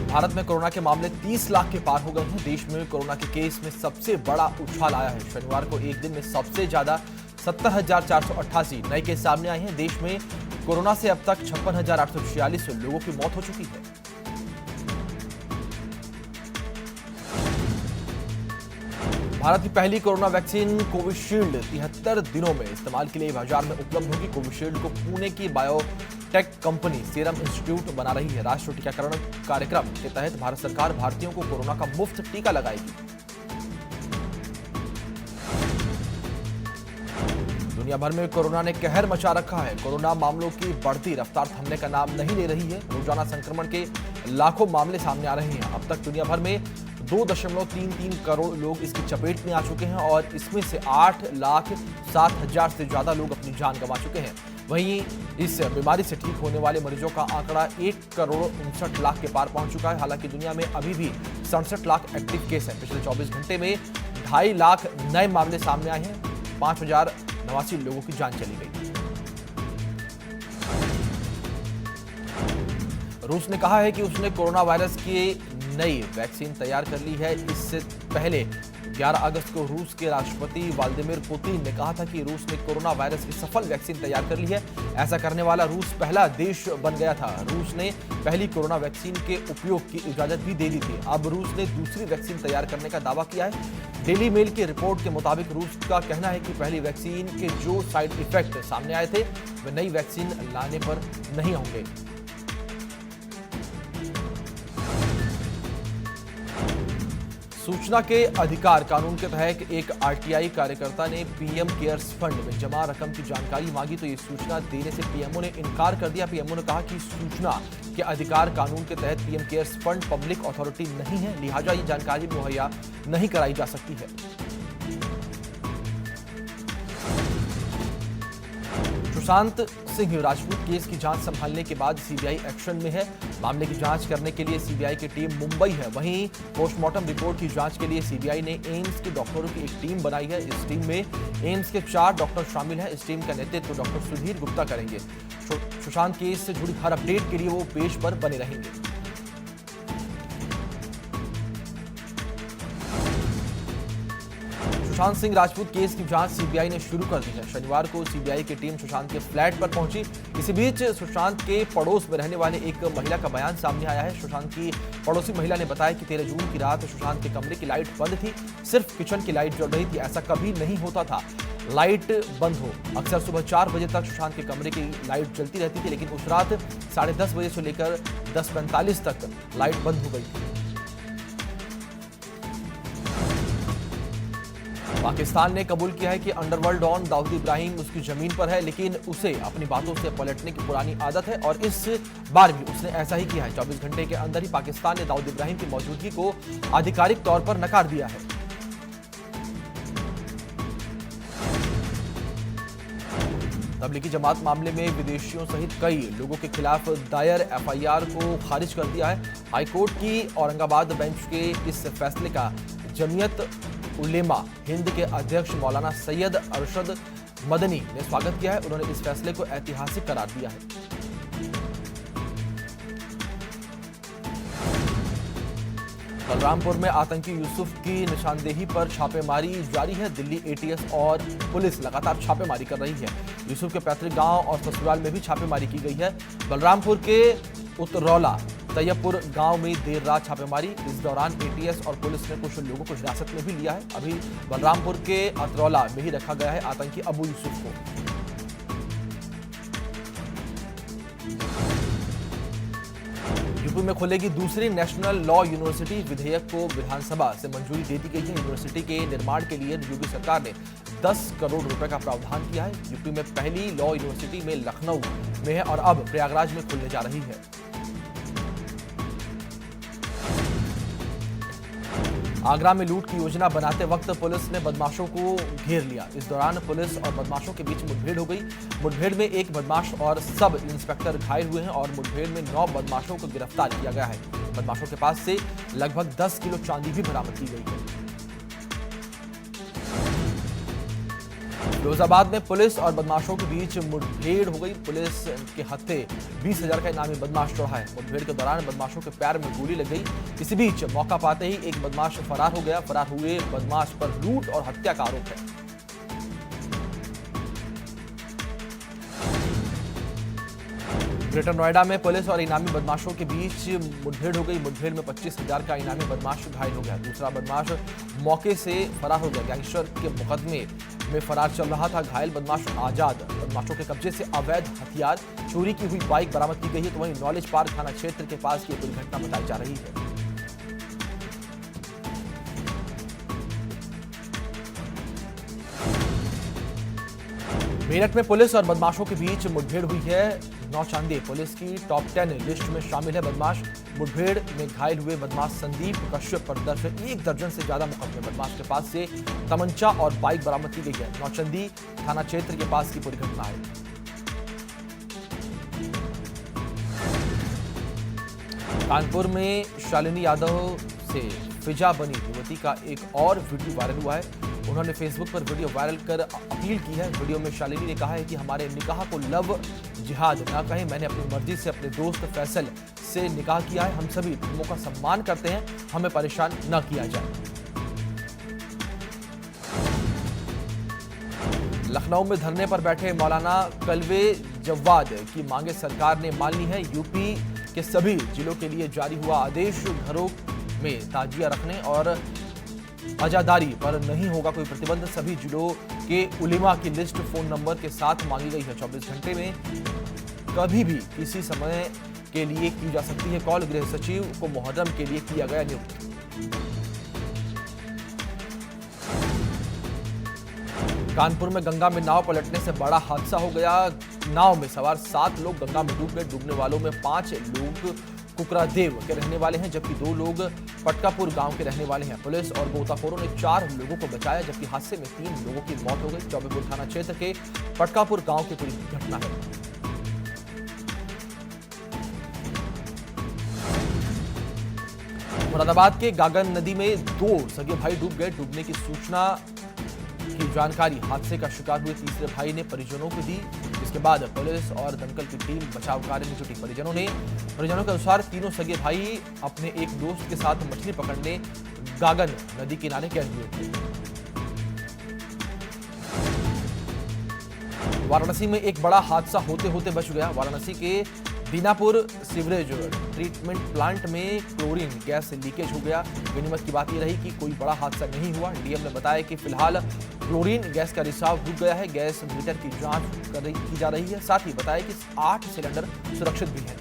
भारत में कोरोना के मामले 30 लाख के पार हो गए हैं। देश में कोरोना के केस में सबसे बड़ा उछाल आया है। शनिवार को एक दिन में सबसे ज्यादा 70,488 नए केस सामने आए हैं। देश में कोरोना से अब तक 56,846 लोगों की मौत हो चुकी है। भारत की पहली कोरोना वैक्सीन कोविशील्ड 73 दिनों में इस्तेमाल के लिए बाजार में उपलब्ध होगी। कोविशील्ड को पुणे की बायोटेक कंपनी सीरम इंस्टीट्यूट बना रही है। राष्ट्रीय टीकाकरण कार्यक्रम के तहत भारत सरकार भारतीयों को कोरोना का मुफ्त टीका लगाएगी। दुनिया भर में कोरोना ने कहर मचा रखा है। कोरोना मामलों की बढ़ती रफ्तार थमने का नाम नहीं ले रही है। रोजाना संक्रमण के लाखों मामले सामने आ रहे हैं। अब तक दुनिया भर में 2.33 करोड़ लोग इसकी चपेट में आ चुके हैं और इसमें से 8,07,000 से ज्यादा लोग अपनी जान गंवा चुके हैं। वहीं इस बीमारी से ठीक होने वाले मरीजों का आंकड़ा 1,59,00,000 के पार पहुंच चुका है। हालांकि दुनिया में अभी भी 67 लाख एक्टिव केस हैं। पिछले 24 घंटे में 2.5 लाख नए मामले सामने आए हैं। 5,089 लोगों की जान चली गई। रूस ने कहा है कि उसने कोरोना वायरस की नई वैक्सीन तैयार कर ली है। इससे पहले 11 अगस्त को रूस के राष्ट्रपति व्लादिमीर पुतिन ने कहा था कि रूस ने कोरोना वायरस की सफल वैक्सीन तैयार कर ली है। ऐसा करने वाला रूस पहला देश बन गया था। रूस ने पहली कोरोना वैक्सीन के उपयोग की इजाजत भी दे दी थी। अब रूस ने दूसरी वैक्सीन तैयार करने का दावा किया है। डेली मेल की रिपोर्ट के मुताबिक रूस का कहना है कि पहली वैक्सीन के जो साइड इफेक्ट सामने आए थे वे नई वैक्सीन लाने पर नहीं होंगे। सूचना के अधिकार कानून के तहत एक आरटीआई कार्यकर्ता ने पीएम केयर्स फंड में जमा रकम की जानकारी मांगी तो ये सूचना देने से पीएमओ ने इनकार कर दिया। पीएमओ ने कहा कि सूचना के अधिकार कानून के तहत PM cares fund public authority नहीं है, लिहाजा ये जानकारी मुहैया नहीं कराई जा सकती है। सुशांत सिंह राजपूत केस की जांच संभालने के बाद सीबीआई एक्शन में है। मामले की जांच करने के लिए सीबीआई की टीम मुंबई है। वहीं पोस्टमार्टम रिपोर्ट की जांच के लिए सीबीआई ने एम्स के डॉक्टरों की एक टीम बनाई है। इस टीम में एम्स के 4 डॉक्टर शामिल हैं। इस टीम का नेतृत्व डॉक्टर सुधीर गुप्ता करेंगे। सुशांत केस से जुड़ी हर अपडेट के लिए वो पेज पर बने रहेंगे। सुशांत सिंह राजपूत केस की जांच सीबीआई ने शुरू कर दी है। शनिवार को सीबीआई की टीम सुशांत के फ्लैट पर पहुंची। इसी बीच सुशांत के पड़ोस में रहने वाले एक महिला का बयान सामने आया है। सुशांत की पड़ोसी महिला ने बताया कि 13 जून की रात सुशांत के कमरे की लाइट बंद थी, सिर्फ किचन की लाइट जल रही थी। ऐसा कभी नहीं होता था लाइट बंद हो। अक्सर सुबह 4 बजे तक सुशांत के कमरे की लाइट जलती रहती थी, लेकिन उस रात 10:30 बजे से लेकर 10:45 तक लाइट बंद हो गई थी। पाकिस्तान ने कबूल किया है कि अंडरवर्ल्ड डॉन दाऊद इब्राहिम उसकी जमीन पर है, लेकिन उसे अपनी बातों से पलटने की पुरानी आदत है और इस बार भी उसने ऐसा ही किया है। 24 घंटे के अंदर ही पाकिस्तान ने दाऊद इब्राहिम की मौजूदगी को आधिकारिक तौर पर नकार दिया है। तबलीगी जमात मामले में विदेशियों सहित कई लोगों के खिलाफ दायर एफआईआर को खारिज कर दिया है। हाईकोर्ट की औरंगाबाद बेंच के इस फैसले का जमीयत उलेमा हिंद के अध्यक्ष मौलाना सैयद अरशद मदनी ने स्वागत किया है। उन्होंने इस फैसले को ऐतिहासिक करार दिया है। बलरामपुर में आतंकी यूसुफ की निशानदेही पर छापेमारी जारी है। दिल्ली एटीएस और पुलिस लगातार छापेमारी कर रही है। यूसुफ के पैतृक गांव और ससुराल में भी छापेमारी की गई है। बलरामपुर के उतरौला तैयबपुर गांव में देर रात छापेमारी। इस दौरान एटीएस और पुलिस ने कुछ लोगों को हिरासत में भी लिया है। अभी बलरामपुर के अतरौला में ही रखा गया है आतंकी अबू यूसुफ को। यूपी में खुलेगी दूसरी नेशनल लॉ यूनिवर्सिटी। विधेयक को विधानसभा से मंजूरी दे दी गई है। यूनिवर्सिटी के निर्माण के लिए योगी सरकार ने 10 करोड़ रुपए का प्रावधान किया है। यूपी में पहली लॉ यूनिवर्सिटी में लखनऊ में है और अब प्रयागराज में खुलने जा रही है। आगरा में लूट की योजना बनाते वक्त पुलिस ने बदमाशों को घेर लिया। इस दौरान पुलिस और बदमाशों के बीच मुठभेड़ हो गई। मुठभेड़ में एक बदमाश और सब इंस्पेक्टर घायल हुए हैं और मुठभेड़ में 9 बदमाशों को गिरफ्तार किया गया है। बदमाशों के पास से लगभग 10 किलो चांदी भी बरामद की गई है। फिरोजाबाद में पुलिस और बदमाशों के बीच मुठभेड़ हो गई। पुलिस के हत्थे 20,000 का इनामी बदमाश चढ़ा है। मुठभेड़ के दौरान बदमाशों के पैर में गोली लग गई। इसी बीच मौका पाते ही एक बदमाश फरार हो गया। फरार हुए बदमाश पर लूट और हत्या का आरोप है। ग्रेटर नोएडा में पुलिस और इनामी बदमाशों के बीच मुठभेड़ हो गई। मुठभेड़ में 25,000 का इनामी बदमाश घायल हो गया। दूसरा बदमाश मौके से फरार हो गया। गैंगस्टर के मुकदमे में फरार चल रहा था घायल बदमाश आजाद। बदमाशों के कब्जे से अवैध हथियार, चोरी की हुई बाइक बरामद की गई है। तो वहीं नॉलेज पार्क थाना क्षेत्र के पास की दुर्घटना बताई जा रही है। मेरठ में पुलिस और बदमाशों के बीच मुठभेड़ हुई है। नौचांदी पुलिस की टॉप 10 लिस्ट में शामिल है बदमाश। मुठभेड़ में घायल हुए बदमाश संदीप कश्यप पर दर्ज है 1 दर्जन से ज्यादा मुकदमे। बदमाश के पास से तमंचा और बाइक बरामद की गई है। नौचंदी थाना क्षेत्र के पास की पूरी घटना है। कानपुर में शालिनी यादव से फिजा बनी युवती का एक और वीडियो वायरल हुआ है। उन्होंने फेसबुक पर वीडियो वायरल कर अपील की है। वीडियो में शालिनी ने कहा है कि हमारे निकाह को लव जिहाद ना कहें। मैंने अपनी मर्जी से अपने दोस्त फैसल से निकाह किया है। हम सभी धर्मों का सम्मान करते हैं, हमें परेशान न किया जाए। लखनऊ में धरने पर बैठे मौलाना कलवे जव्वाद की मांगे सरकार ने मान ली है। यूपी के सभी जिलों के लिए जारी हुआ आदेश, घरों में ताजिया रखने और अजादारी पर नहीं होगा कोई प्रतिबंध। सभी जिलों के उलेमा की लिस्ट फोन नंबर के साथ मांगी गई है। 24 घंटे में कभी भी किसी समय के लिए की जा सकती है कॉल। गृह सचिव को मुहर्रम के लिए किया गया नियुक्त। कानपुर में गंगा में नाव पलटने से बड़ा हादसा हो गया। नाव में सवार 7 लोग गंगा में डूब गए। डूबने वालों में 5 लोग कुकरादेव के रहने वाले हैं, जबकि 2 लोग पटकापुर गांव के रहने वाले हैं। पुलिस और गोताखोरों ने 4 लोगों को बचाया, जबकि हादसे में 3 लोगों की मौत हो गई। चौबेपुर थाना क्षेत्र के पटकापुर गांव की पूरी घटना है। मुरादाबाद के गागन नदी में 2 सगे भाई डूब गए। डूबने की सूचना की जानकारी हादसे का शिकार हुए तीसरे भाई ने परिजनों को दी, जिसके बाद पुलिस और दमकल की टीम बचाव कार्य में जुटी। परिजनों के अनुसार तीनों सगे भाई अपने एक दोस्त के साथ मछली पकड़ने गागन नदी किनारे गए हुए थे। वाराणसी में एक बड़ा हादसा होते होते बच गया। वाराणसी के दीनापुर सीवरेज ट्रीटमेंट प्लांट में क्लोरीन गैस लीकेज हो गया। गनीमत की बात यह रही कि कोई बड़ा हादसा नहीं हुआ। डीएम ने बताया कि फिलहाल क्लोरीन गैस का रिसाव रुक गया है। गैस मीटर की जांच की जा रही है। साथ ही बताया कि 8 सिलेंडर सुरक्षित भी हैं।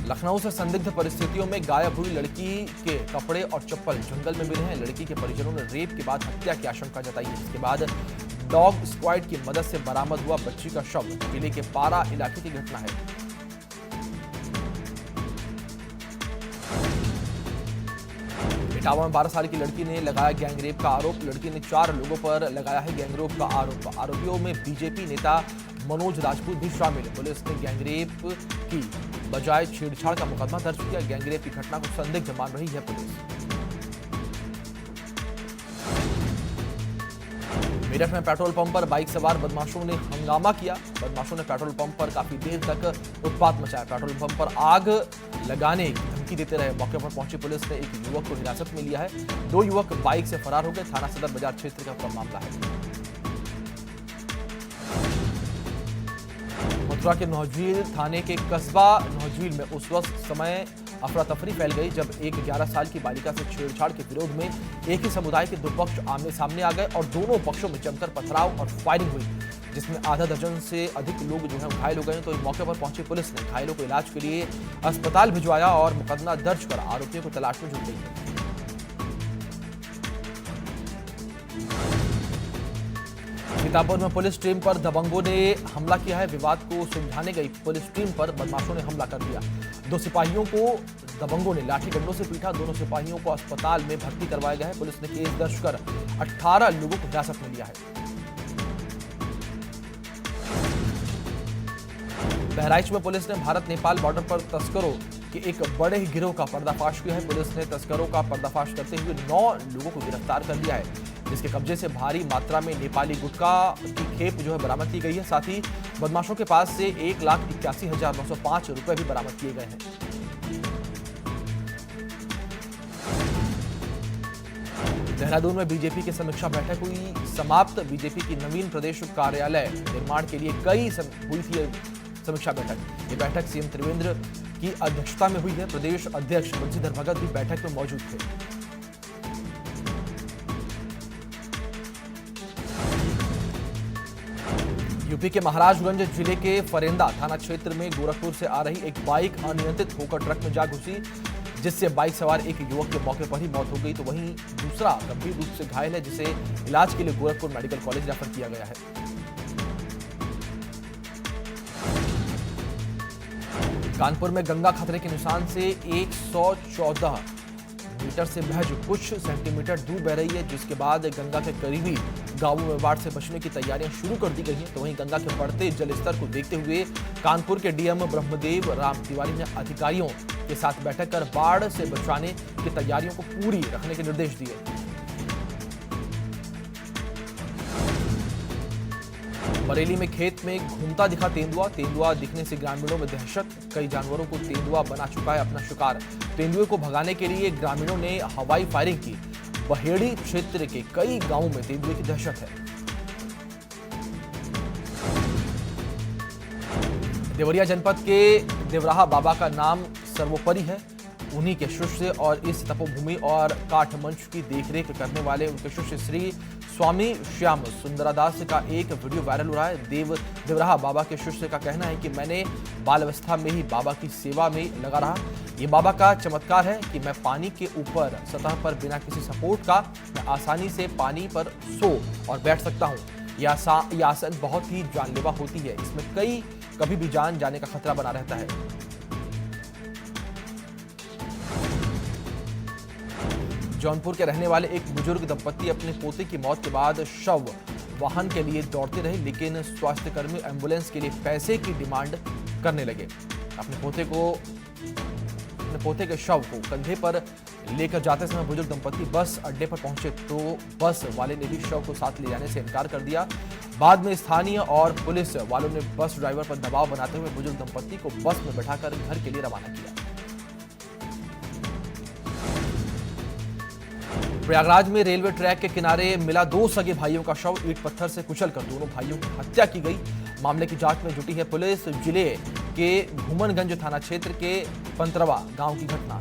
लखनऊ से संदिग्ध परिस्थितियों में गायब हुई लड़की के कपड़े और चप्पल जंगल में मिले हैं। लड़की के परिजनों ने रेप के बाद हत्या की आशंका जताई है। इसके बाद डॉग स्क्वाड की मदद से बरामद हुआ बच्ची का शव। जिले के पारा इलाके की घटना है। इटावा में 12 साल की लड़की ने लगाया गैंगरेप का आरोप। लड़की ने 4 लोगों पर लगाया है गैंगरेप का आरोप। आरोपियों में बीजेपी नेता मनोज राजपूत भी शामिल है। पुलिस ने गैंगरेप की बजाय छेड़छाड़ का मुकदमा दर्ज किया। गैंगरेप की घटना को संदिग्ध मान रही है पुलिस। मेरठ में पेट्रोल पंप पर बाइक सवार बदमाशों ने हंगामा किया। बदमाशों ने पेट्रोल पंप पर काफी देर तक उत्पात मचाया। पेट्रोल पंप पर आग लगाने की धमकी देते रहे। मौके पर पहुंची पुलिस ने एक युवक को हिरासत में लिया है। 2 युवक बाइक से फरार हो गए। थाना सदर बाजार क्षेत्र का पूरा मामला है। मथुरा के नौझील थाने के कस्बा नौझील में उस वक्त समय अफरा तफरी फैल गई जब एक 11 साल की बालिका से छेड़छाड़ के विरोध में एक ही समुदाय के 2 पक्ष आमने सामने आ गए और दोनों पक्षों में जमकर पथराव और फायरिंग हुई, जिसमें आधा दर्जन से अधिक लोग जो है घायल हो गए। तो मौके पर पहुंची पुलिस ने घायलों को इलाज के लिए अस्पताल भिजवाया और मुकदमा दर्ज कर आरोपियों को तलाश में जुट गई है। सीतापुर में पुलिस टीम पर दबंगों ने हमला किया है। विवाद को सुलझाने गई पुलिस टीम पर बदमाशों ने हमला कर दिया। 2 सिपाहियों को दबंगों ने लाठी डंडों से पीटा। दोनों सिपाहियों को अस्पताल में भर्ती करवाया गया है। पुलिस ने केस दर्ज कर 18 लोगों को हिरासत में लिया है। बहराइच में पुलिस ने भारत नेपाल बॉर्डर पर तस्करों के एक बड़े गिरोह का पर्दाफाश किया है। पुलिस ने तस्करों का पर्दाफाश करते हुए 9 लोगों को गिरफ्तार कर लिया है, जिसके कब्जे से भारी मात्रा में नेपाली गुटखा की खेप बरामद की गई है। साथ ही बदमाशों के पास से 1,81,905 रुपए भी बरामद किए गए हैं। देहरादून में बीजेपी की समीक्षा बैठक हुई समाप्त। बीजेपी की नवीन प्रदेश कार्यालय निर्माण के लिए हुई थी समीक्षा बैठक। ये बैठक सीएम त्रिवेंद्र की अध्यक्षता में हुई है। प्रदेश अध्यक्ष बंशीधर भगत भी बैठक में मौजूद थे। यूपी के महाराजगंज जिले के फरेंदा थाना क्षेत्र में गोरखपुर से आ रही एक बाइक अनियंत्रित होकर ट्रक में जा घुसी, जिससे बाइक सवार एक युवक के मौके पर ही मौत हो गई, तो वहीं दूसरा गंभीर रूप से घायल है, जिसे इलाज के लिए गोरखपुर मेडिकल कॉलेज रेफर किया गया है। कानपुर में गंगा खतरे के निशान से 114 मीटर से महज कुछ सेंटीमीटर दूर बह रही है, जिसके बाद गंगा के करीबी गांवों में बाढ़ से बचने की तैयारियां शुरू कर दी गई हैं। तो वहीं गंगा के बढ़ते जलस्तर को देखते हुए कानपुर के डीएम ब्रह्मदेव राम तिवारी ने अधिकारियों के साथ बैठक कर बाढ़ से बचाने की तैयारियों को पूरी रखने के निर्देश दिए। बरेली में खेत में घूमता दिखा तेंदुआ। तेंदुआ दिखने से ग्रामीणों में दहशत। कई जानवरों को तेंदुआ बना चुका है अपना शिकार। तेंदुए को भगाने के लिए ग्रामीणों ने हवाई फायरिंग की। बहेड़ी क्षेत्र के कई गांवों में तेंदुए की दहशत है। देवरिया जनपद के देवराहा बाबा का नाम सर्वोपरि है। उन्हीं के शिष्य और इस तपोभूमि और काठ मंच की देखरेख करने वाले उनके शिष्य श्री स्वामी श्याम सुंदरादास का एक वीडियो वायरल हो रहा है। देवराहा बाबा के शिष्य का कहना है कि मैंने बाल अवस्था में ही बाबा की सेवा में लगा रहा। ये बाबा का चमत्कार है कि मैं पानी के ऊपर सतह पर बिना किसी सपोर्ट का मैं आसानी से पानी पर सो और बैठ सकता हूँ। यह आसन बहुत ही जानलेवा होती है। इसमें कभी भी जान जाने का खतरा बना रहता है। जौनपुर के रहने वाले एक बुजुर्ग दंपत्ति अपने पोते की मौत के बाद शव वाहन के लिए दौड़ते रहे, लेकिन स्वास्थ्यकर्मी एम्बुलेंस के लिए पैसे की डिमांड करने लगे। अपने पोते के शव को कंधे पर लेकर जाते समय बुजुर्ग दंपत्ति बस अड्डे पर पहुंचे, तो बस वाले ने भी शव को साथ ले जाने से इनकार कर दिया। बाद में स्थानीय और पुलिस वालों ने बस ड्राइवर पर दबाव बनाते हुए बुजुर्ग दंपत्ति को बस में बैठाकर घर के लिए रवाना किया। प्रयागराज में रेलवे ट्रैक के किनारे मिला 2 सगे भाइयों का शव। ईंट पत्थर से कुचलकर दोनों भाइयों की हत्या की गई। मामले की जांच में जुटी है पुलिस। जिले के घूमनगंज थाना क्षेत्र के पंतरवा गांव की घटना।